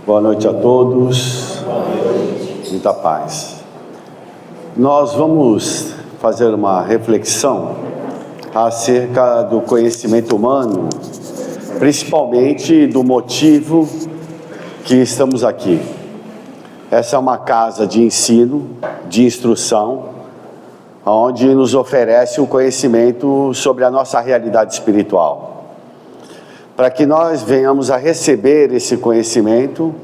Boa noite a todos. Muita paz. Nós vamos fazer uma reflexão acerca do conhecimento humano, principalmente do motivo que estamos aqui. Essa é uma casa de ensino, de instrução, onde nos oferece o conhecimento sobre a nossa realidade espiritual. Para que nós venhamos a receber esse conhecimento,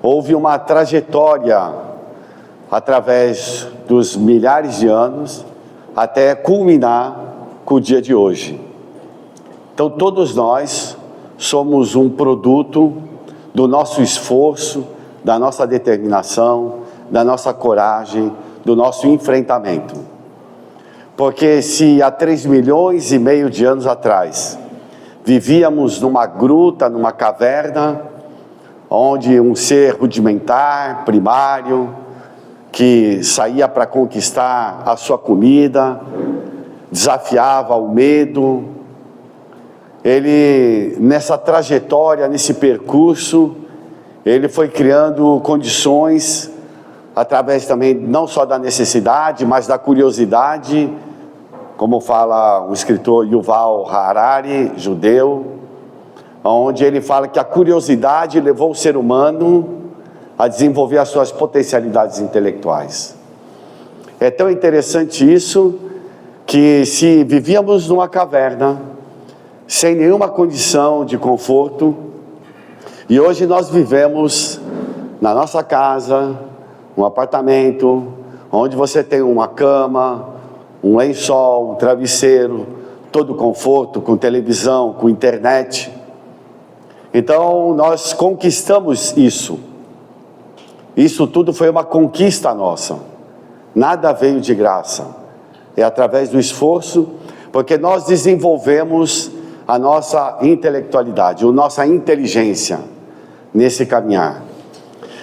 houve uma trajetória através dos milhares de anos até culminar com o dia de hoje. Então todos nós somos um produto do nosso esforço, da nossa determinação, da nossa coragem, do nosso enfrentamento. Porque se há 3,5 milhões de anos atrás vivíamos numa gruta, numa caverna, onde um ser rudimentar, primário, que saía para conquistar a sua comida, desafiava o medo, ele, nessa trajetória, nesse percurso, ele foi criando condições, através também não só da necessidade, mas da curiosidade, como fala o escritor Yuval Harari, judeu, onde ele fala que a curiosidade levou o ser humano a desenvolver as suas potencialidades intelectuais. É tão interessante isso, que se vivíamos numa caverna, sem nenhuma condição de conforto, e hoje nós vivemos na nossa casa, um apartamento, onde você tem uma cama, um lençol, um travesseiro, todo conforto, com televisão, com internet. Então nós conquistamos isso. Isso tudo foi uma conquista nossa. Nada veio de graça. É através do esforço, porque nós desenvolvemos a nossa intelectualidade, a nossa inteligência nesse caminhar.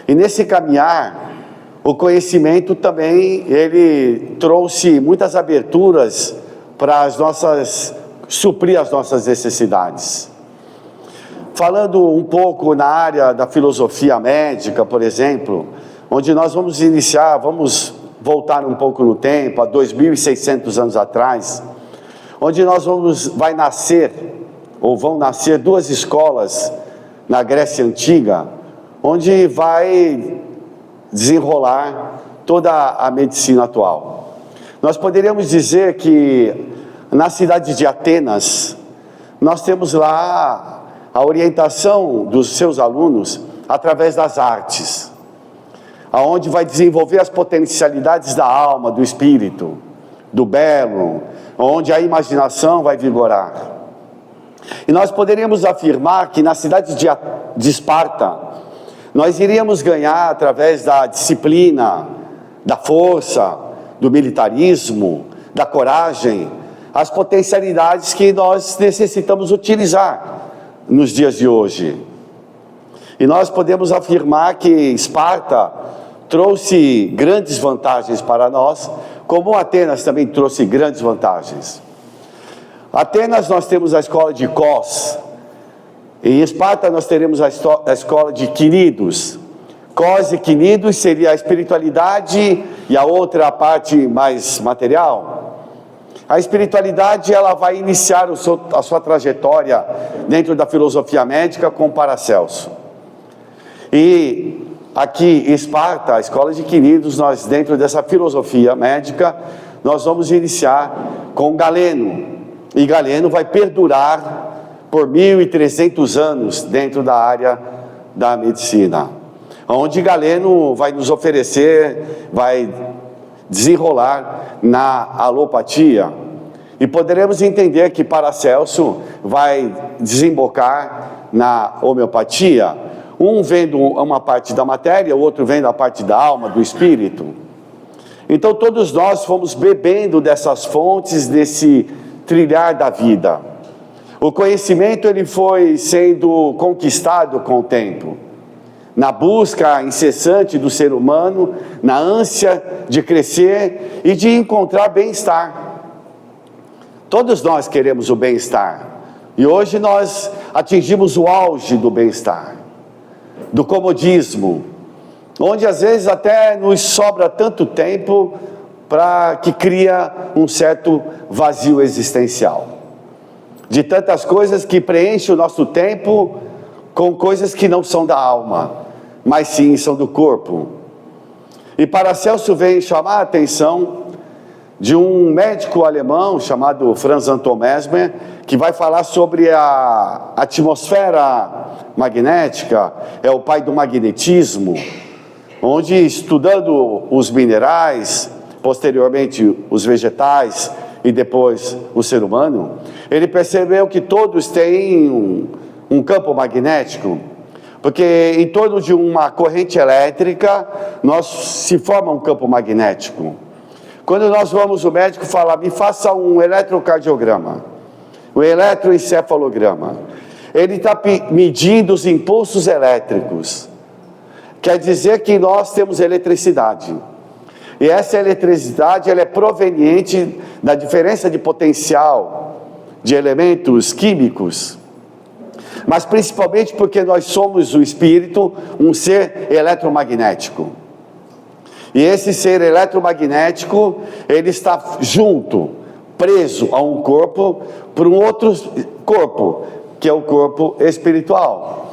E nesse caminhar, o conhecimento também, ele trouxe muitas aberturas para suprir as nossas necessidades. Falando um pouco na área da filosofia médica, por exemplo, onde nós vamos voltar um pouco no tempo, há 2.600 anos atrás, onde vão nascer duas escolas na Grécia Antiga, onde vai desenrolar toda a medicina atual. Nós poderíamos dizer que na cidade de Atenas, nós temos lá a orientação dos seus alunos através das artes, aonde vai desenvolver as potencialidades da alma, do espírito, do belo, onde a imaginação vai vigorar. E nós poderíamos afirmar que na cidade de Esparta, nós iríamos ganhar através da disciplina, da força, do militarismo, da coragem, as potencialidades que nós necessitamos utilizar nos dias de hoje. E nós podemos afirmar que Esparta trouxe grandes vantagens para nós, como Atenas também trouxe grandes vantagens. Atenas nós temos a escola de Cos, em Esparta nós teremos a escola de Quinidos. Cos e Quinidos seria a espiritualidade e a outra a parte mais material. A espiritualidade, ela vai iniciar a sua trajetória dentro da filosofia médica com Paracelso. E aqui em Esparta, a escola de Quinidos, nós dentro dessa filosofia médica, nós vamos iniciar com Galeno. E Galeno vai perdurar por 1.300 anos dentro da área da medicina, onde Galeno vai nos oferecer, vai desenrolar na alopatia, e poderemos entender que Paracelso vai desembocar na homeopatia, um vendo uma parte da matéria, o outro vendo a parte da alma, do espírito. Então todos nós fomos bebendo dessas fontes, desse trilhar da vida. O conhecimento, ele foi sendo conquistado com o tempo, na busca incessante do ser humano, na ânsia de crescer e de encontrar bem-estar. Todos nós queremos o bem-estar, e hoje nós atingimos o auge do bem-estar. do comodismo, onde às vezes até nos sobra tanto tempo para que cria um certo vazio existencial, de tantas coisas que preenchem o nosso tempo com coisas que não são da alma, mas sim são do corpo. E Paracelso vem chamar a atenção de um médico alemão chamado Franz Anton Mesmer, que vai falar sobre a atmosfera magnética, é o pai do magnetismo, onde, estudando os minerais, posteriormente os vegetais e depois o ser humano, ele percebeu que todos têm um campo magnético, porque em torno de uma corrente elétrica se forma um campo magnético. Quando nós vamos, o médico fala, me faça um eletrocardiograma, um eletroencefalograma. Ele está medindo os impulsos elétricos. Quer dizer que nós temos eletricidade. E essa eletricidade ela é proveniente da diferença de potencial de elementos químicos, mas principalmente porque nós somos o espírito, um ser eletromagnético. E esse ser eletromagnético, ele está junto, preso a um corpo, por um outro corpo, que é o corpo espiritual.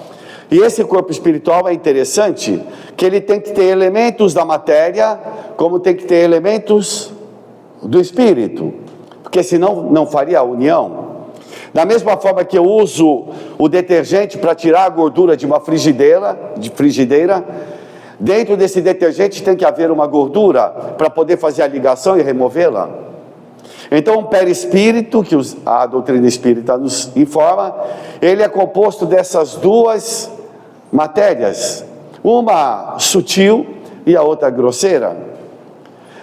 E esse corpo espiritual é interessante, que ele tem que ter elementos da matéria, como tem que ter elementos do espírito, porque senão não faria a união. Da mesma forma que eu uso o detergente para tirar a gordura de uma frigideira, dentro desse detergente tem que haver uma gordura para poder fazer a ligação e removê-la. Então o perispírito, que a doutrina espírita nos informa, ele é composto dessas duas matérias, uma sutil e a outra grosseira.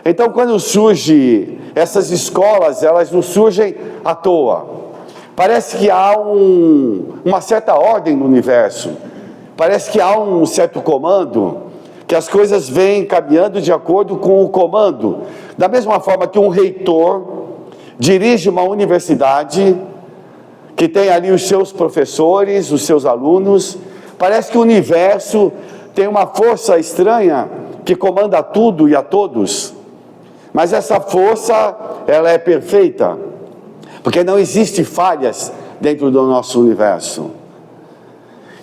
Então quando surgem essas escolas, elas não surgem à toa. Parece que há uma certa ordem no universo, parece que há um certo comando, que as coisas vêm caminhando de acordo com o comando. Da mesma forma que um reitor dirige uma universidade, que tem ali os seus professores, os seus alunos, parece que o universo tem uma força estranha que comanda tudo e a todos, mas essa força, ela é perfeita, porque não existe falhas dentro do nosso universo.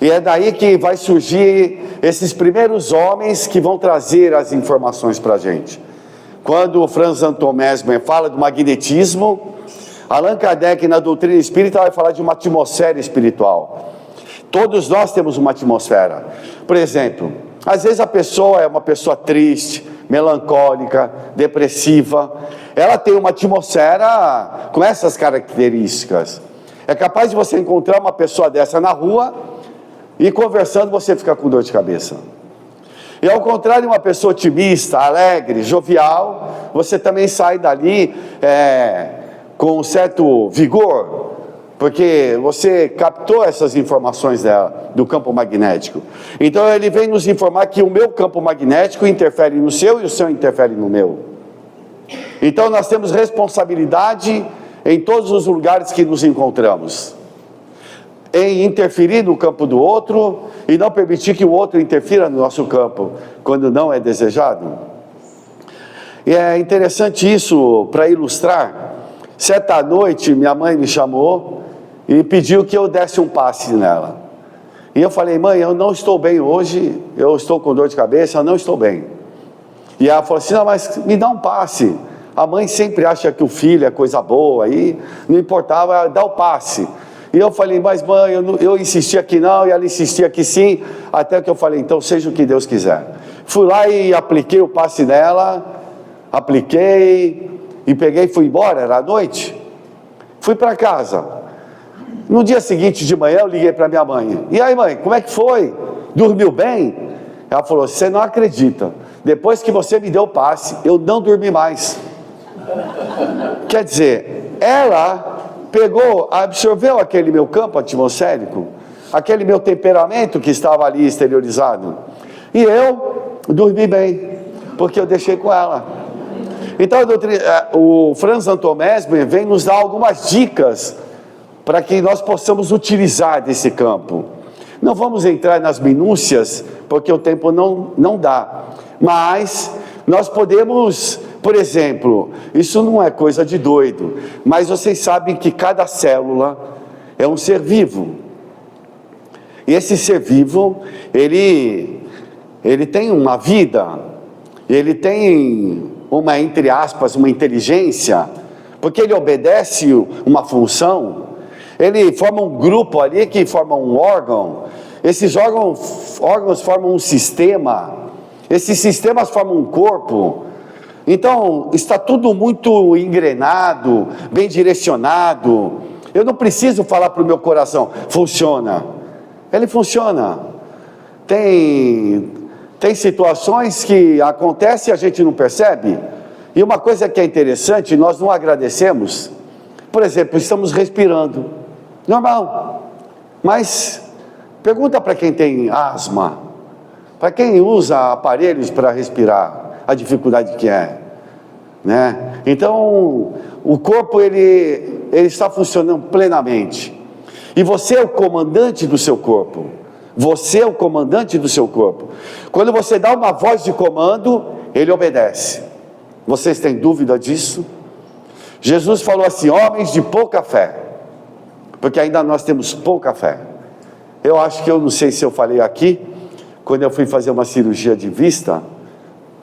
E é daí que vai surgir esses primeiros homens que vão trazer as informações para a gente. Quando o Franz Anton Mesmer fala do magnetismo, Allan Kardec na doutrina espírita vai falar de uma atmosfera espiritual. Todos nós temos uma atmosfera. Por exemplo, às vezes a pessoa é uma pessoa triste, melancólica, depressiva. Ela tem uma atmosfera com essas características. É capaz de você encontrar uma pessoa dessa na rua e conversando você fica com dor de cabeça. E ao contrário, uma pessoa otimista, alegre, jovial, você também sai dali com um certo vigor, porque você captou essas informações dela, do campo magnético. Então ele vem nos informar que o meu campo magnético interfere no seu e o seu interfere no meu. Então nós temos responsabilidade em todos os lugares que nos encontramos, em interferir no campo do outro e não permitir que o outro interfira no nosso campo, quando não é desejado. E é interessante isso para ilustrar. Certa noite minha mãe me chamou e pediu que eu desse um passe nela. E eu falei, mãe, eu não estou bem hoje, eu estou com dor de cabeça, eu não estou bem. E ela falou assim, não, mas me dá um passe. A mãe sempre acha que o filho é coisa boa, aí não importava, dá o passe. E eu falei, mas mãe, eu insistia que não, e ela insistia que sim, até que eu falei, então seja o que Deus quiser. Fui lá e apliquei o passe nela, apliquei, e peguei e fui embora, era à noite. Fui para casa. No dia seguinte de manhã eu liguei para minha mãe. E aí mãe, como é que foi? Dormiu bem? Ela falou, você não acredita, depois que você me deu o passe, eu não dormi mais. Quer dizer, ela pegou, absorveu aquele meu campo atmosférico, aquele meu temperamento que estava ali exteriorizado, e eu dormi bem, porque eu deixei com ela. Então o Franz Anton Mesmer vem nos dar algumas dicas para que nós possamos utilizar desse campo. Não vamos entrar nas minúcias, porque o tempo não dá. Mas nós podemos, por exemplo, isso não é coisa de doido, mas vocês sabem que cada célula é um ser vivo. E esse ser vivo, ele tem uma vida, ele tem uma, entre aspas, uma inteligência, porque ele obedece uma função, ele forma um grupo ali que forma um órgão, esses órgãos formam um sistema, esses sistemas formam um corpo. Então, está tudo muito engrenado, bem direcionado. Eu não preciso falar para o meu coração, funciona. Ele funciona. Tem situações que acontecem e a gente não percebe. E uma coisa que é interessante, nós não agradecemos. Por exemplo, estamos respirando. Normal. Mas pergunta para quem tem asma, para quem usa aparelhos para respirar, a dificuldade que é, né? Então, o corpo ele está funcionando plenamente. E você é o comandante do seu corpo. Você é o comandante do seu corpo. Quando você dá uma voz de comando, ele obedece. Vocês têm dúvida disso? Jesus falou assim: homens de pouca fé, porque ainda nós temos pouca fé. Eu acho que eu não sei se eu falei aqui, quando eu fui fazer uma cirurgia de vista,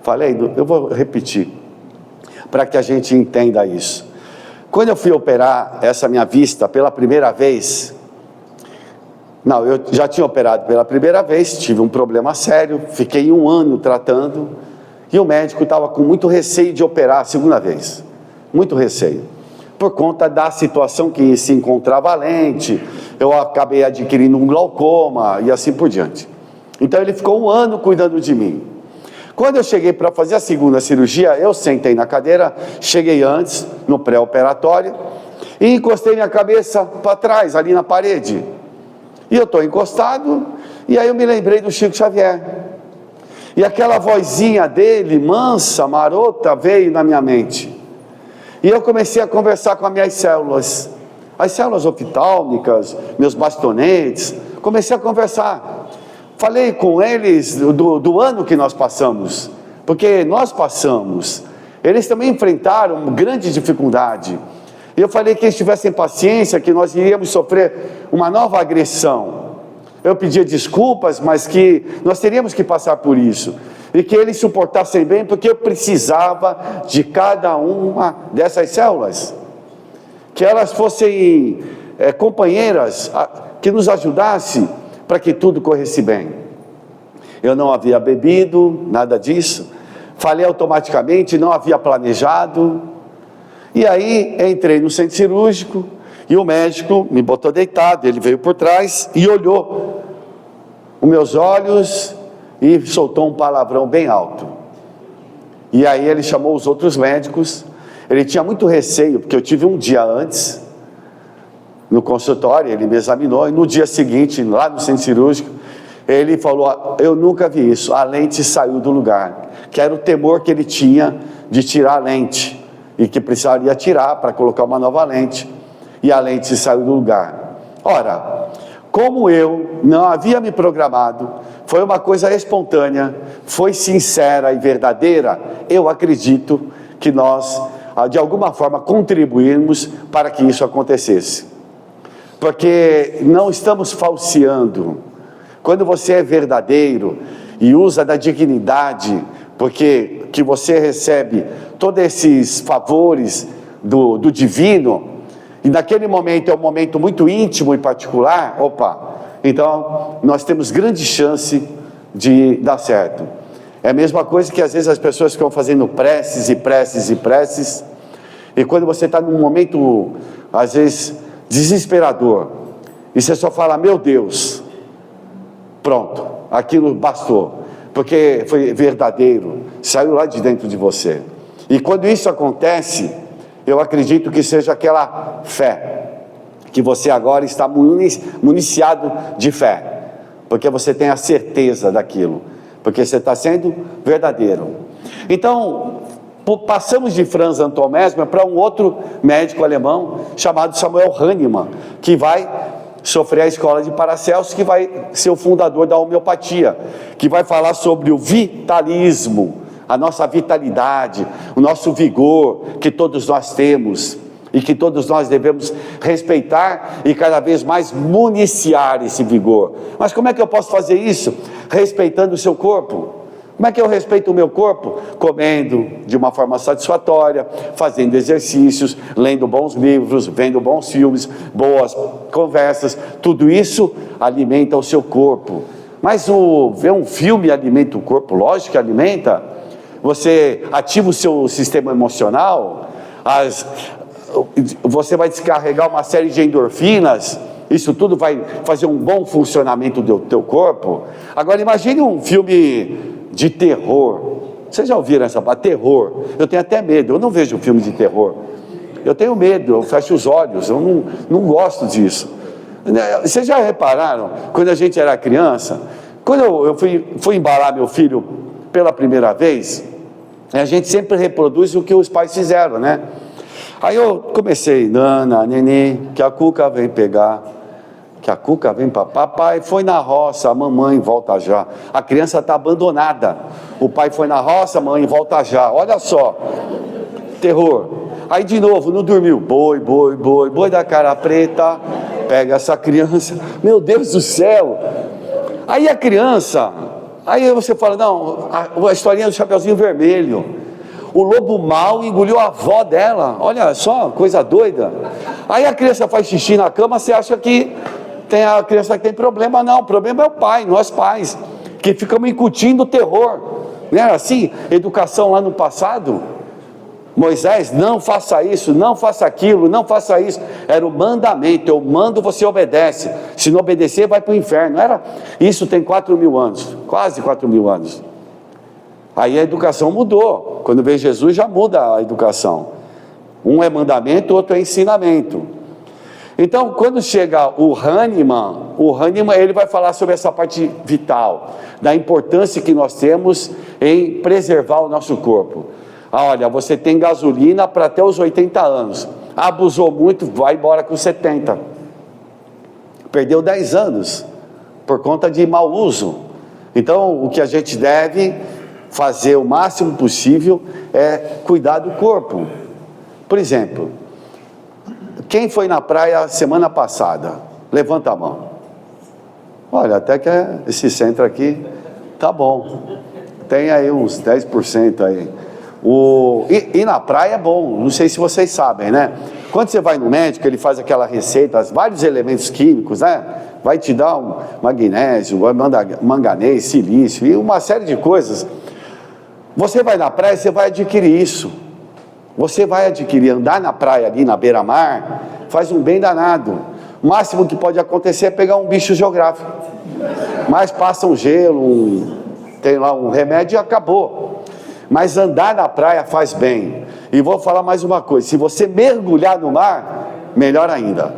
falei, eu vou repetir, para que a gente entenda isso. Quando eu fui operar essa minha vista pela primeira vez, não, eu já tinha operado pela primeira vez, tive um problema sério, fiquei 1 ano tratando, e o médico estava com muito receio de operar a segunda vez, muito receio, por conta da situação que se encontrava a lente, eu acabei adquirindo um glaucoma e assim por diante. Então ele ficou 1 ano cuidando de mim. Quando eu cheguei para fazer a segunda cirurgia, eu sentei na cadeira, cheguei antes, no pré-operatório, e encostei minha cabeça para trás, ali na parede. E eu estou encostado, e aí eu me lembrei do Chico Xavier. E aquela vozinha dele, mansa, marota, veio na minha mente. E eu comecei a conversar com as minhas células, as células oftálmicas, meus bastonetes, comecei a conversar. Falei com eles do ano que nós passamos, porque nós passamos, eles também enfrentaram grande dificuldade. E eu falei que eles tivessem paciência, que nós iríamos sofrer uma nova agressão. Eu pedia desculpas, mas que nós teríamos que passar por isso. E que eles suportassem bem, porque eu precisava de cada uma dessas células. Que elas fossem companheiras, que nos ajudassem para que tudo corresse bem. Eu não havia bebido, nada disso. Falei automaticamente, não havia planejado. E aí entrei no centro cirúrgico e o médico me botou deitado, ele veio por trás e olhou os meus olhos e soltou um palavrão bem alto. E aí ele chamou os outros médicos, ele tinha muito receio, porque eu tive um dia antes, no consultório, ele me examinou, e no dia seguinte, lá no centro cirúrgico, ele falou: eu nunca vi isso, a lente saiu do lugar, que era o temor que ele tinha de tirar a lente, e que precisaria tirar para colocar uma nova lente, e a lente saiu do lugar. Ora, como eu não havia me programado, foi uma coisa espontânea, foi sincera e verdadeira, eu acredito que nós, de alguma forma, contribuímos para que isso acontecesse. Porque não estamos falseando. Quando você é verdadeiro e usa da dignidade, porque que você recebe todos esses favores do divino, e naquele momento é um momento muito íntimo e particular, então nós temos grande chance de dar certo. É a mesma coisa que às vezes as pessoas ficam fazendo preces e preces e preces, e quando você está num momento, às vezes, desesperador, e você só fala: meu Deus, pronto, aquilo bastou, porque foi verdadeiro, saiu lá de dentro de você. E quando isso acontece, eu acredito que seja aquela fé, que você agora está municiado de fé, porque você tem a certeza daquilo, porque você está sendo verdadeiro. Então, passamos de Franz Anton Mesmer para um outro médico alemão, chamado Samuel Hahnemann, que vai Sofrer a escola de Paracelso, que vai ser o fundador da homeopatia, que vai falar sobre o vitalismo, a nossa vitalidade, o nosso vigor que todos nós temos e que todos nós devemos respeitar e cada vez mais municiar esse vigor. Mas como é que eu posso fazer isso? Respeitando o seu corpo. Como é que eu respeito o meu corpo? Comendo de uma forma satisfatória, fazendo exercícios, lendo bons livros, vendo bons filmes, boas conversas. Tudo isso alimenta o seu corpo. Mas ver um filme alimenta o corpo? Lógico que alimenta. Você ativa o seu sistema emocional, você vai descarregar uma série de endorfinas. Isso tudo vai fazer um bom funcionamento do teu corpo. Agora imagine um filme de terror. Vocês já ouviram essa palavra? Terror. Eu tenho até medo, eu não vejo filme de terror. Eu tenho medo, eu fecho os olhos, eu não gosto disso. Vocês já repararam, quando a gente era criança, quando eu fui embalar meu filho pela primeira vez, a gente sempre reproduz o que os pais fizeram, né? Aí eu comecei, nana, nenê, que a Cuca vem pegar, que a Cuca vem para papai, foi na roça, a mamãe volta já. A criança está abandonada. O pai foi na roça, a mãe volta já. Olha só, terror. Aí de novo, não dormiu. Boi, boi, boi, boi da cara preta. Pega essa criança. Meu Deus do céu. Aí a criança, aí você fala, não, a historinha do Chapeuzinho Vermelho. O lobo mau engoliu a avó dela. Olha só, coisa doida. Aí a criança faz xixi na cama, você acha que tem a criança que tem problema. Não, o problema é o pai, nós pais, que ficamos incutindo o terror. Não era assim? Educação lá no passado? Moisés, não faça isso, não faça aquilo, não faça isso. Era o mandamento, eu mando, você obedece. Se não obedecer, vai para o inferno. Era? Isso tem 4.000 anos, quase 4.000 anos. Aí a educação mudou. Quando vem Jesus, já muda a educação. Um é mandamento, outro é ensinamento. Então, quando chega o Hahnemann ele vai falar sobre essa parte vital, da importância que nós temos em preservar o nosso corpo. Olha, você tem gasolina para até os 80 anos. Abusou muito, vai embora com 70. Perdeu 10 anos por conta de mau uso. Então, o que a gente deve fazer o máximo possível é cuidar do corpo. Por exemplo, quem foi na praia semana passada? Levanta a mão. Olha, até que esse centro aqui tá bom. Tem aí uns 10% aí. E na praia é bom, não sei se vocês sabem, né? Quando você vai no médico, ele faz aquela receita, vários elementos químicos, né? Vai te dar um magnésio, manganês, silício e uma série de coisas. Você vai na praia, você vai adquirir isso. Você vai adquirir, andar na praia ali na beira-mar, faz um bem danado. O máximo que pode acontecer é pegar um bicho geográfico. Mas passa um gelo, tem lá um remédio e acabou. Mas andar na praia faz bem. E vou falar mais uma coisa, se você mergulhar no mar, melhor ainda.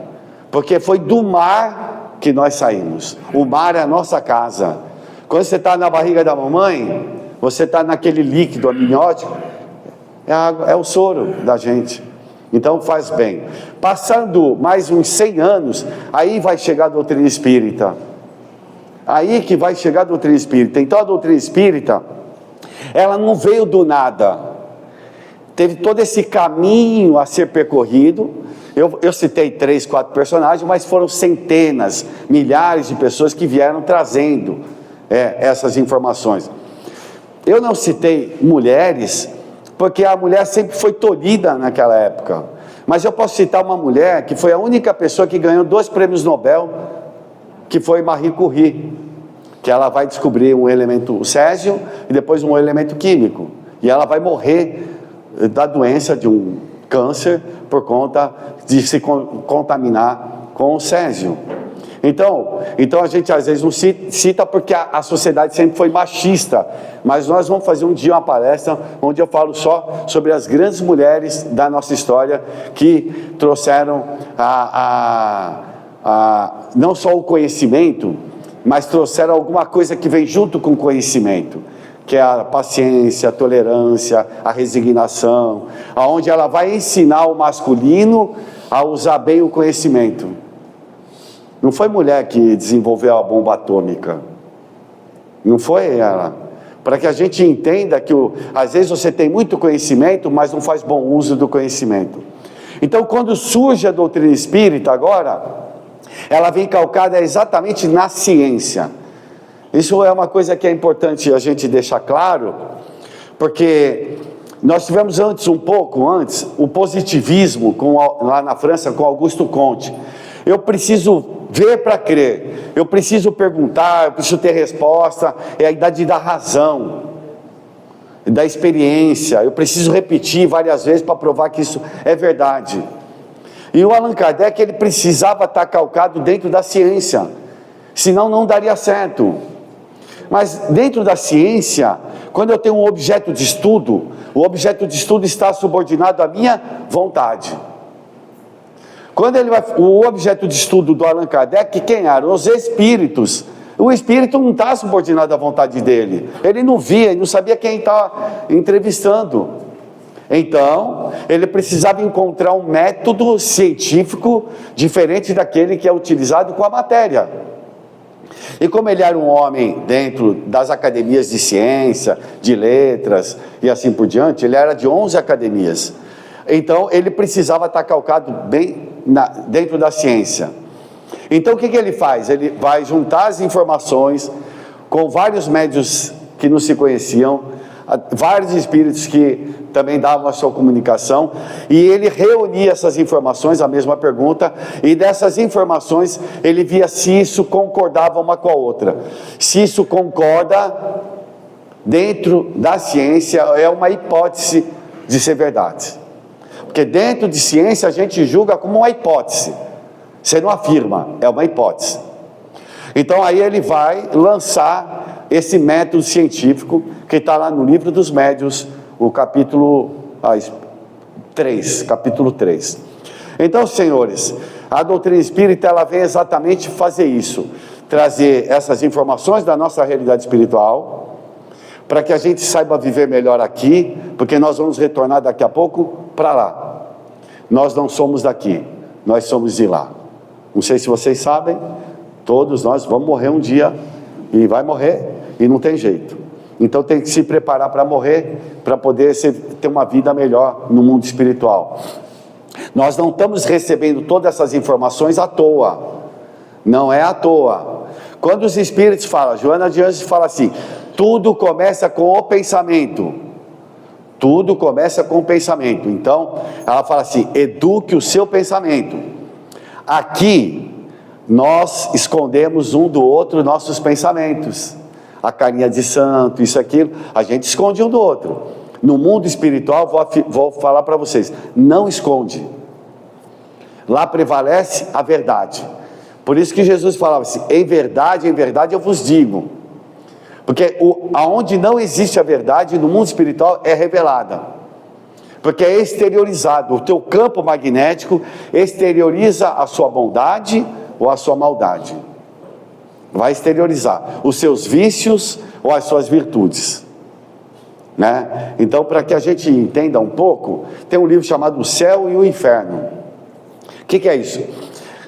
Porque foi do mar que nós saímos. O mar é a nossa casa. Quando você está na barriga da mamãe, você está naquele líquido amniótico, é o soro da gente. Então faz bem. Passando mais uns 100 anos, aí vai chegar a doutrina espírita. Aí que vai chegar a doutrina espírita. Então a doutrina espírita, ela não veio do nada. Teve todo esse caminho a ser percorrido. Eu citei 3, 4 personagens, mas foram centenas, milhares de pessoas que vieram trazendo essas informações. Eu não citei mulheres, porque a mulher sempre foi tolhida naquela época. Mas eu posso citar uma mulher que foi a única pessoa que ganhou 2 prêmios Nobel, que foi Marie Curie, que ela vai descobrir um elemento, o césio, e depois um elemento químico. E ela vai morrer da doença de um câncer por conta de se contaminar com o césio. Então a gente às vezes não cita porque a sociedade sempre foi machista, mas nós vamos fazer um dia uma palestra onde eu falo só sobre as grandes mulheres da nossa história que trouxeram não só o conhecimento, mas trouxeram alguma coisa que vem junto com o conhecimento, que é a paciência, a tolerância, a resignação, aonde ela vai ensinar o masculino a usar bem o conhecimento. Não foi mulher que desenvolveu a bomba atômica. Não foi ela. Para que a gente entenda que às vezes você tem muito conhecimento, mas não faz bom uso do conhecimento. Então, quando surge a doutrina espírita agora, ela vem calcada exatamente na ciência. Isso é uma coisa que é importante a gente deixar claro, porque nós tivemos um pouco antes, o positivismo lá na França com Auguste Comte. Eu preciso ver para crer, eu preciso perguntar, eu preciso ter resposta, é a idade da razão, da experiência, eu preciso repetir várias vezes para provar que isso é verdade. E o Allan Kardec, ele precisava estar calcado dentro da ciência, senão não daria certo. Mas dentro da ciência, quando eu tenho um objeto de estudo, o objeto de estudo está subordinado à minha vontade. Quando o objeto de estudo do Allan Kardec, quem eram? Os espíritos. O espírito não está subordinado à vontade dele. Ele não via, ele não sabia quem está entrevistando. Então, ele precisava encontrar um método científico diferente daquele que é utilizado com a matéria. E como ele era um homem dentro das academias de ciência, de letras e assim por diante, ele era de 11 academias. Então, ele precisava estar calcado bem dentro da ciência. Então, o que ele faz? Ele vai juntar as informações com vários médiuns que não se conheciam, vários espíritos que também davam a sua comunicação, e ele reunia essas informações, a mesma pergunta, e dessas informações ele via se isso concordava uma com a outra. Se isso concorda, dentro da ciência, é uma hipótese de ser verdade. Porque dentro de ciência a gente julga como uma hipótese. Você não afirma, é uma hipótese. Então aí ele vai lançar esse método científico que está lá no Livro dos Médiuns, o capítulo 3. Então, senhores, a doutrina espírita, ela vem exatamente fazer isso, trazer essas informações da nossa realidade espiritual, para que a gente saiba viver melhor aqui, porque nós vamos retornar daqui a pouco para lá. Nós não somos daqui, nós somos de lá. Não sei se vocês sabem, todos nós vamos morrer um dia, e vai morrer, e não tem jeito. Então tem que se preparar para morrer, para poder ter uma vida melhor no mundo espiritual. Nós não estamos recebendo todas essas informações à toa, não é à toa. Quando os espíritos falam, Joana de Anjos fala assim, tudo começa com o pensamento. Tudo começa com o pensamento. Então, ela fala assim, eduque o seu pensamento. Aqui, nós escondemos um do outro nossos pensamentos. A carinha de santo, isso, aquilo, a gente esconde um do outro. No mundo espiritual, vou falar para vocês, não esconde. Lá prevalece a verdade. Por isso que Jesus falava assim, em verdade eu vos digo. Porque aonde não existe a verdade, no mundo espiritual é revelada. Porque é exteriorizado. O teu campo magnético exterioriza a sua bondade ou a sua maldade. Vai exteriorizar os seus vícios ou as suas virtudes, né? Então, para que a gente entenda um pouco, tem um livro chamado O Céu e o Inferno. O que é isso?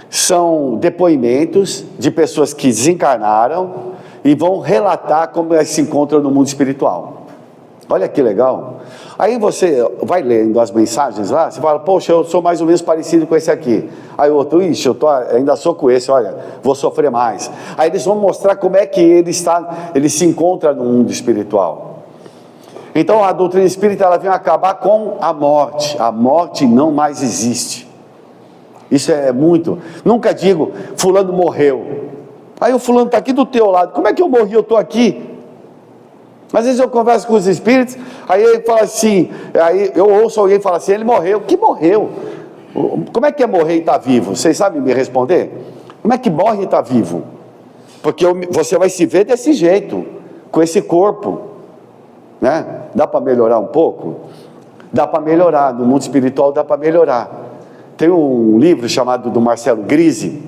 São depoimentos de pessoas que desencarnaram e vão relatar como elas se encontram no mundo espiritual. Olha que legal. Aí você vai lendo as mensagens lá, você fala, poxa, eu sou mais ou menos parecido com esse aqui. Aí o outro, ixi, ainda sou com esse, olha, vou sofrer mais. Aí eles vão mostrar como é que ele se encontra no mundo espiritual. Então a doutrina espírita, ela vem acabar com a morte não mais existe. Isso é muito, nunca digo, fulano morreu. Aí o fulano está aqui do teu lado, como é que eu morri, eu estou aqui? Às vezes eu converso com os espíritos, aí ele fala assim, aí eu ouço alguém falar assim, ele morreu. Que morreu? Como é que é morrer e estar vivo? Vocês sabem me responder? Como é que morre e está vivo? Porque você vai se ver desse jeito, com esse corpo, né? Dá para melhorar um pouco? Dá para melhorar, no mundo espiritual dá para melhorar. Tem um livro chamado do Marcelo Grise,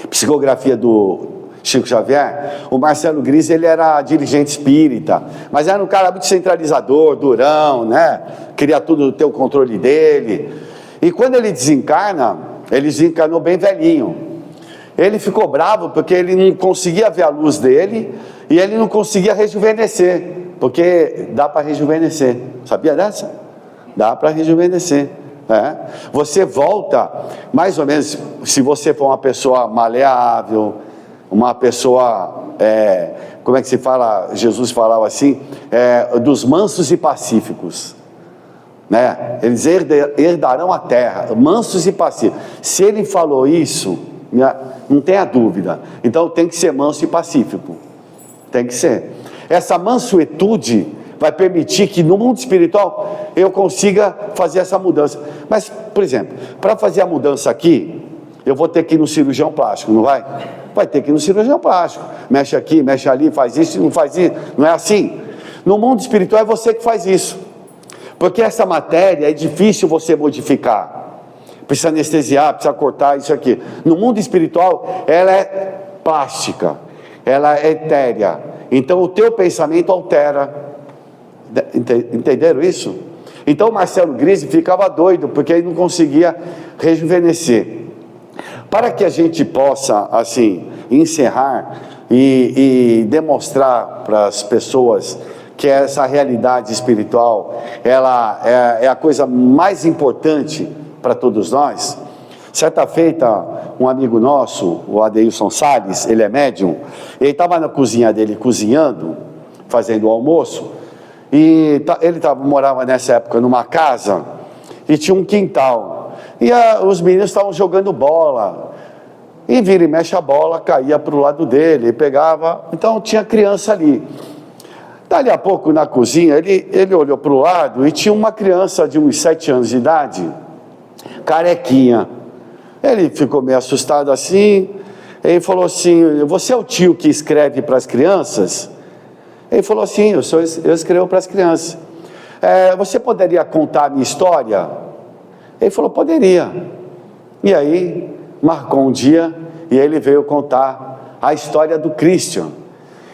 Psicografia do Chico Xavier. O Marcelo Grise, ele era dirigente espírita, mas era um cara muito centralizador, durão, né? Queria tudo ter o controle dele. E quando ele desencarna, ele desencarnou bem velhinho. Ele ficou bravo porque ele não conseguia ver a luz dele e ele não conseguia rejuvenescer, porque dá para rejuvenescer. Sabia dessa? Dá para rejuvenescer. Você volta, mais ou menos, se você for uma pessoa maleável, uma pessoa, como é que se fala? Jesus falava assim, dos mansos e pacíficos, né? Eles herdarão a terra, mansos e pacíficos. Se ele falou isso, não tenha dúvida, então tem que ser manso e pacífico, tem que ser. Essa mansuetude vai permitir que no mundo espiritual eu consiga fazer essa mudança. Mas, por exemplo, para fazer a mudança aqui, eu vou ter que ir no cirurgião plástico, não vai? Vai ter que ir no cirurgião plástico. Mexe aqui, mexe ali, faz isso, não faz isso. Não é assim? No mundo espiritual é você que faz isso. Porque essa matéria é difícil você modificar. Precisa anestesiar, precisa cortar isso aqui. No mundo espiritual, ela é plástica, ela é etérea. Então o teu pensamento altera. Entenderam isso? Então o Marcelo Grise ficava doido, porque ele não conseguia rejuvenescer. Para que a gente possa, assim, encerrar e demonstrar para as pessoas que essa realidade espiritual, ela é a coisa mais importante para todos nós. Certa feita, um amigo nosso, o Adeilson Salles, ele é médium, ele estava na cozinha dele cozinhando, fazendo o almoço, e ele morava nessa época numa casa, e tinha um quintal, e os meninos estavam jogando bola, e vira e mexe a bola, caía para o lado dele, e pegava, então tinha criança ali. Dali a pouco na cozinha, ele olhou para o lado, e tinha uma criança de uns 7 anos de idade, carequinha. Ele ficou meio assustado assim, ele falou assim, você é o tio que escreve para as crianças? Ele falou assim, eu escrevo para as crianças. Você poderia contar a minha história? Ele falou, poderia. E aí, marcou um dia, e ele veio contar a história do Christian.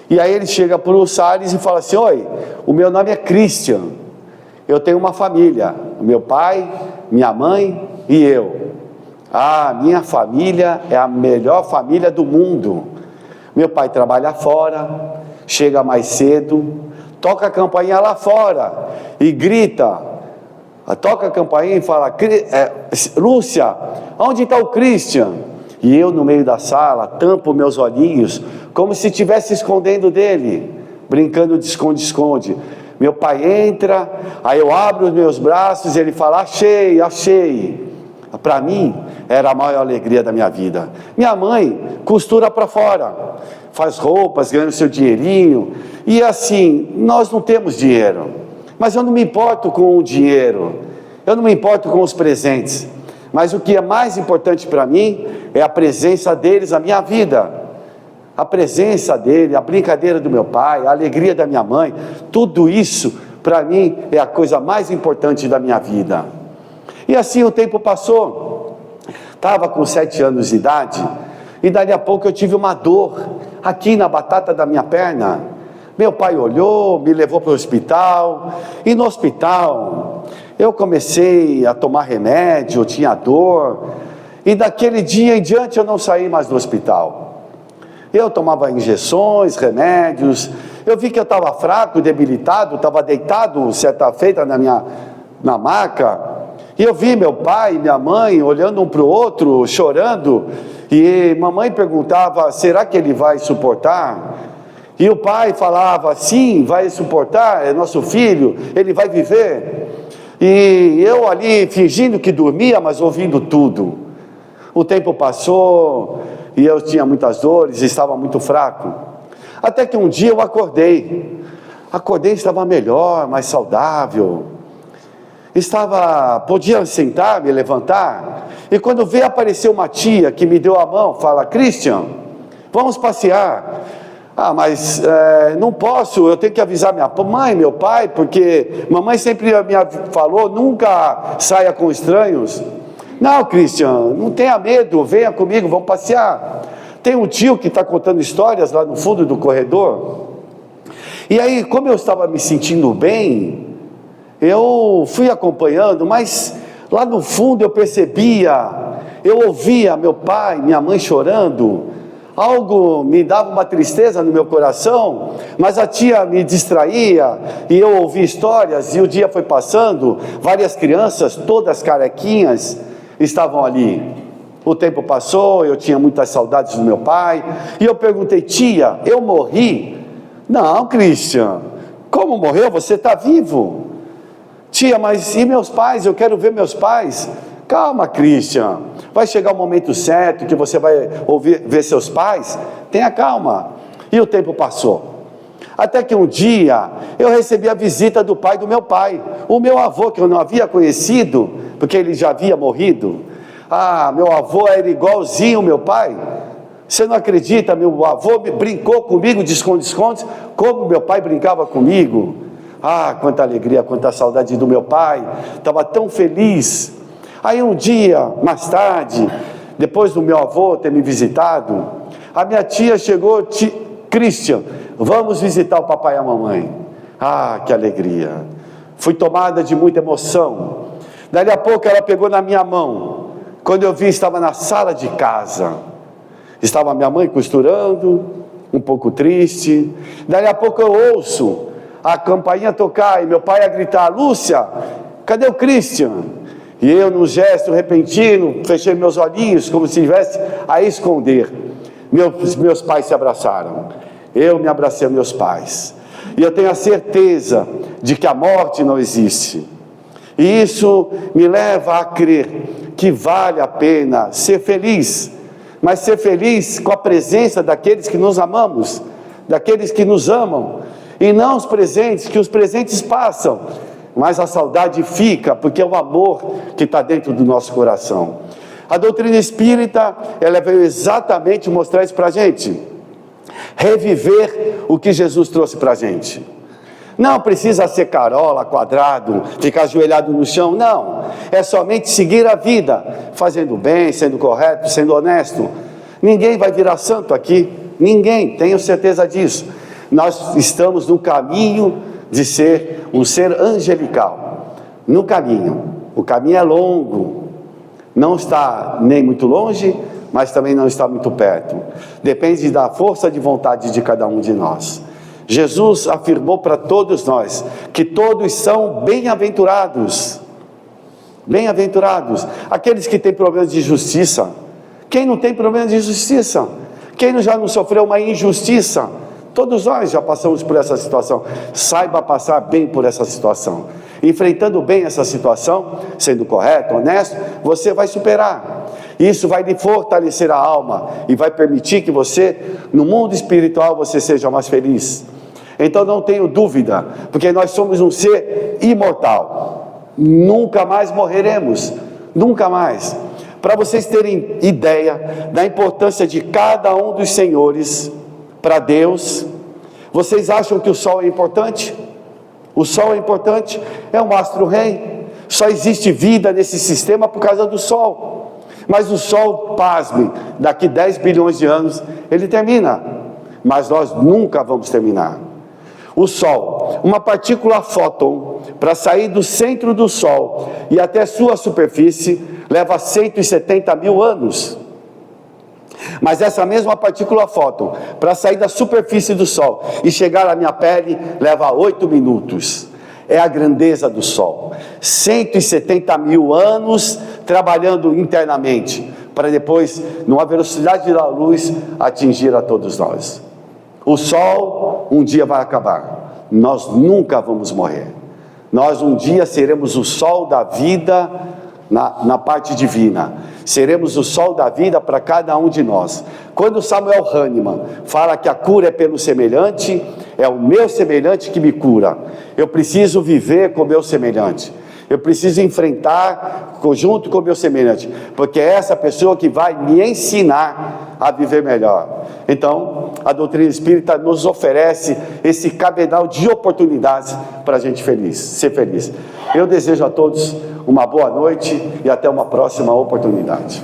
E aí ele chega para o Salles e fala assim, oi, o meu nome é Christian, eu tenho uma família, meu pai, minha mãe e eu. Minha família é a melhor família do mundo. Meu pai trabalha fora, chega mais cedo, toca a campainha lá fora e grita, toca a campainha e fala, Lúcia, onde está o Christian? E eu no meio da sala, tampo meus olhinhos, como se estivesse escondendo dele, brincando de esconde-esconde. Meu pai entra, aí eu abro os meus braços e ele fala, achei, achei. Para mim, era a maior alegria da minha vida. Minha mãe costura para fora, faz roupas, ganha o seu dinheirinho, e assim, nós não temos dinheiro, mas eu não me importo com o dinheiro, eu não me importo com os presentes, mas o que é mais importante para mim é a presença deles na minha vida, a presença dele, a brincadeira do meu pai, a alegria da minha mãe, tudo isso para mim é a coisa mais importante da minha vida. E assim o tempo passou, estava com 7 anos de idade, e dali a pouco eu tive uma dor aqui na batata da minha perna. Meu pai olhou, me levou para o hospital, e no hospital eu comecei a tomar remédio, eu tinha dor, e daquele dia em diante eu não saí mais do hospital. Eu tomava injeções, remédios, eu vi que eu estava fraco, debilitado, estava deitado certa feita na maca, e eu vi meu pai e minha mãe olhando um para o outro, chorando, e mamãe perguntava, será que ele vai suportar? E o pai falava, sim, vai suportar, é nosso filho, ele vai viver. E eu ali fingindo que dormia, mas ouvindo tudo. O tempo passou, e eu tinha muitas dores, estava muito fraco. Até que um dia eu acordei, estava melhor, mais saudável. Podia sentar, me levantar, e quando veio aparecer uma tia que me deu a mão, fala, Christian, vamos passear. Mas não posso, eu tenho que avisar minha mãe, meu pai, porque mamãe sempre me falou, nunca saia com estranhos. Não, Christian, não tenha medo, venha comigo, vamos passear. Tem um tio que está contando histórias lá no fundo do corredor. E aí, como eu estava me sentindo bem, eu fui acompanhando, mas lá no fundo eu percebia eu ouvia meu pai, minha mãe chorando, algo me dava uma tristeza no meu coração, mas a tia me distraía, e eu ouvia histórias, e o dia foi passando, várias crianças, todas carequinhas, estavam ali. O tempo passou, eu tinha muitas saudades do meu pai, e eu perguntei: tia, eu morri? Não, Christian, como morreu? Você está vivo. Tia, mas e meus pais? Eu quero ver meus pais. Calma, Christian, vai chegar o momento certo que você vai ver seus pais. Tenha calma. E o tempo passou, até que um dia eu recebi a visita do pai do meu pai, o meu avô, que eu não havia conhecido, porque ele já havia morrido. Meu avô era igualzinho ao meu pai. Você não acredita, meu avô brincou comigo de esconde-esconde, como meu pai brincava comigo. Quanta alegria, quanta saudade do meu pai, estava tão feliz. Aí um dia, mais tarde, depois do meu avô ter me visitado, a minha tia chegou: Christian, vamos visitar o papai e a mamãe. Que alegria, fui tomada de muita emoção. Dali a pouco ela pegou na minha mão, quando eu vi, estava na sala de casa, estava minha mãe costurando, um pouco triste. Dali a pouco eu ouço a campainha tocar, e meu pai a gritar: Lúcia, cadê o Christian? E eu, num gesto repentino, fechei meus olhinhos, como se estivesse a esconder. Meus pais se abraçaram, eu me abracei aos meus pais, e eu tenho a certeza de que a morte não existe, e isso me leva a crer que vale a pena ser feliz, mas ser feliz com a presença daqueles que nos amamos, daqueles que nos amam, e não os presentes, que os presentes passam, mas a saudade fica, porque é o amor que está dentro do nosso coração. A doutrina espírita, ela veio exatamente mostrar isso para a gente, reviver o que Jesus trouxe para a gente. Não precisa ser carola, quadrado, ficar ajoelhado no chão, não. É somente seguir a vida, fazendo bem, sendo correto, sendo honesto. Ninguém vai virar santo aqui, ninguém, tenho certeza disso. Nós estamos no caminho de ser um ser angelical, no caminho. O caminho é longo, não está nem muito longe, mas também não está muito perto. Depende da força de vontade de cada um de nós. Jesus afirmou para todos nós que todos são bem-aventurados. Bem-aventurados aqueles que têm problemas de justiça. Quem não tem problema de justiça? Quem já não sofreu uma injustiça? Todos nós já passamos por essa situação. Saiba passar bem por essa situação. Enfrentando bem essa situação, sendo correto, honesto, você vai superar. Isso vai lhe fortalecer a alma e vai permitir que você, no mundo espiritual, você seja mais feliz. Então não tenho dúvida, porque nós somos um ser imortal. Nunca mais morreremos, nunca mais. Para vocês terem ideia da importância de cada um dos senhores para Deus, vocês acham que o Sol é importante? O Sol é importante, é um astro-rei, só existe vida nesse sistema por causa do Sol. Mas o Sol, pasme, daqui 10 bilhões de anos, ele termina, mas nós nunca vamos terminar. O Sol, uma partícula fóton, para sair do centro do Sol e até sua superfície, leva 170 mil anos. Mas essa mesma partícula fóton, para sair da superfície do Sol e chegar à minha pele, leva 8 minutos. É a grandeza do Sol. 170 mil anos trabalhando internamente, para depois, numa velocidade da luz, atingir a todos nós. O Sol um dia vai acabar. Nós nunca vamos morrer. Nós um dia seremos o Sol da vida na parte divina. Seremos o sol da vida para cada um de nós. Quando Samuel Hahnemann fala que a cura é pelo semelhante, é o meu semelhante que me cura. Eu preciso viver com o meu semelhante. Eu preciso enfrentar junto com o meu semelhante, porque é essa pessoa que vai me ensinar a viver melhor. Então, a doutrina espírita nos oferece esse cabedal de oportunidades para a gente ser feliz. Eu desejo a todos uma boa noite e até uma próxima oportunidade.